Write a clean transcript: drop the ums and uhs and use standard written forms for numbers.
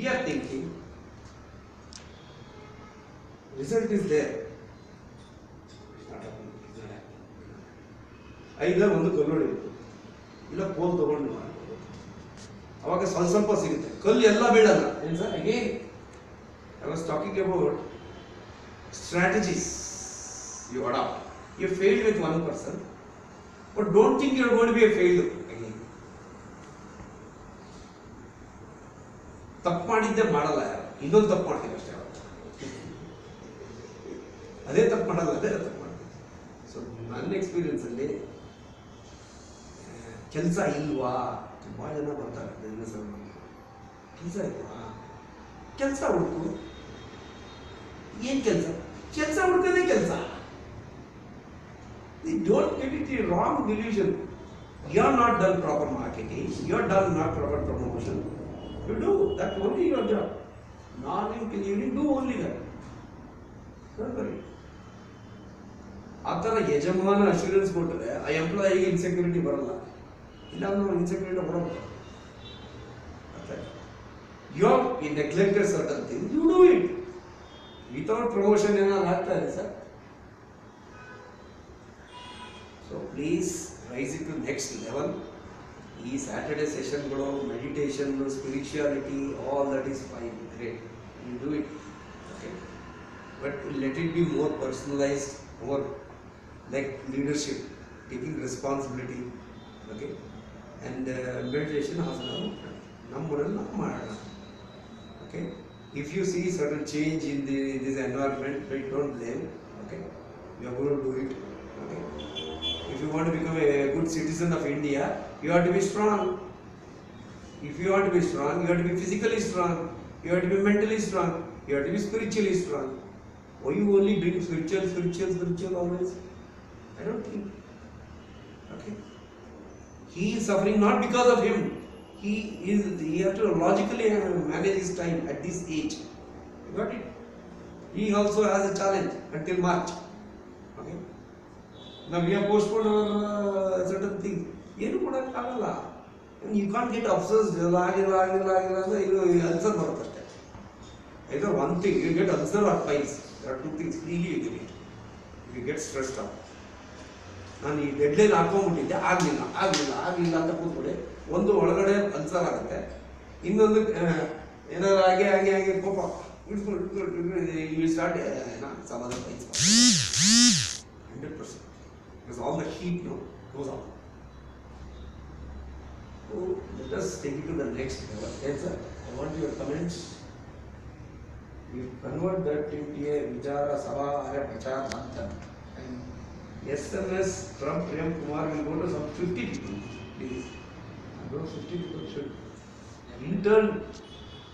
we are thinking, result is there. ಐದರ ಒಂದು ಕಲ್ಲು ಹೊಡಿಬೇಕು, ಇಲ್ಲ ಪೋಲ್ ತಗೊಂಡು ಮಾಡ್ಬೋದು, ಅವಾಗ ಸ್ವಲ್ಪ ಸ್ವಲ್ಪ ಸಿಗುತ್ತೆ. ಕಲ್ಲು ಎಲ್ಲ ಬೀಳಲ್ಲ. ಏನು sir? Again I was talking about strategies you adopt. You failed with one person, but don't think you are going to be a failure again. ತಪ್ಪು ಮಾಡಿದ್ದೆ ಮಾಡಲ್ಲ ಯಾರು, ಇನ್ನೊಂದು ತಪ್ಪು ಮಾಡ್ತೀವಿ ಅಷ್ಟೇ. ಅದೇ ತಪ್ಪು ಮಾಡಲ್ಲ, ಅದೇ ತಪ್ಪು ಮಾಡ್ತೀವಿ. ಸೊ ನನ್ನ ಎಕ್ಸ್ಪೀರಿಯನ್ಸಲ್ಲಿ ಕೆಲಸ ಇಲ್ವಾ, ತುಂಬ ಜನ ಬರ್ತಾರೆ ಬಿಸ್ನೆಸ್ ಅವರು, ಕೆಲಸ ಇಲ್ವಾ, ಕೆಲಸ ಹುಡುಕು. ಏನು ಕೆಲಸ? ಕೆಲಸ ಹುಡುಕದೇ ಕೆಲಸ. Don't get it the wrong delusion. You are not done proper marketing, you are done not proper promotion. You do that only your job. Morning till evening, do only that. Don't worry. ಆ ಥರ ಯಜಮಾನ assurance ಕೊಟ್ಟರೆ ಆ ಎಂಪ್ಲಾಯಿಗೆ insecurity ಬರಲ್ಲ. ಇಲ್ಲ ಅಂದ್ರೆ insecurity ಬರೋಲ್ಲ. You are neglected certain thing, you do it. Without promotion ಏನಾದ್ರು ಆಗ್ತಾ ಇದೆ sir? So please rise it to next level. ಈ ಸ್ಯಾಟರ್ಡೆ ಸೆಷನ್ಗಳು, meditation, spirituality, all that is fine, great, you do it, okay, but let it be more personalised, more like leadership, taking responsibility, okay. And meditation also ನಮ್ಮೂರಲ್ಲಿ ನಾವು ಮಾಡೋಣ, okay. If you see certain change in this environment, don't blame, okay. You are going to do it, okay. If you want to become a good citizen of India, you have to be strong. If you want to be strong, you have to be physically strong, you have to be mentally strong, you have to be spiritually strong. Why you only bring spiritual always? I don't think, okay. He is suffering not because of him. He has to logically manage his time at this age. You got it? He also has a challenge until March. Okay? Now we have postponed certain things. ಏನು ಮಾಡೋಕ್ಕಾಗಲ್ಲ. You can't get obsessed. ಆಗಿಲ್ಲ ulcer ಬರುತ್ತಷ್ಟೇ. Either one thing, you get ulcer or piles. There are two things. Freely you get it. You get stressed out. ನಾನು ಈ deadline ಹಾಕೊಂಡ್ಬಿಟ್ಟಿದ್ದೆ, ಆಗಲಿಲ್ಲ ಅಂತ ಕೂತ್ಕೊಳ್ಳಿ. ಒಂದು ಒಳಗಡೆ ಅಲ್ಸರ್ ಆಗುತ್ತೆ, ಇನ್ನೊಂದು ಏನಾದ್ರು ಹಾಗೆ ಕೋಪ ಇಟ್ಕೊಂಡು ಸ್ಟಾರ್ಟ್ ಸಮಾಧಾನ 100%. Because all the heat goes out. So let us take it to the next level. Yes sir, I want your comments. We convert that into a vichara sabha or a vichar manthan. SMS from Prem Kumar will go to some 50 people, please. Those 50 people should. In turn,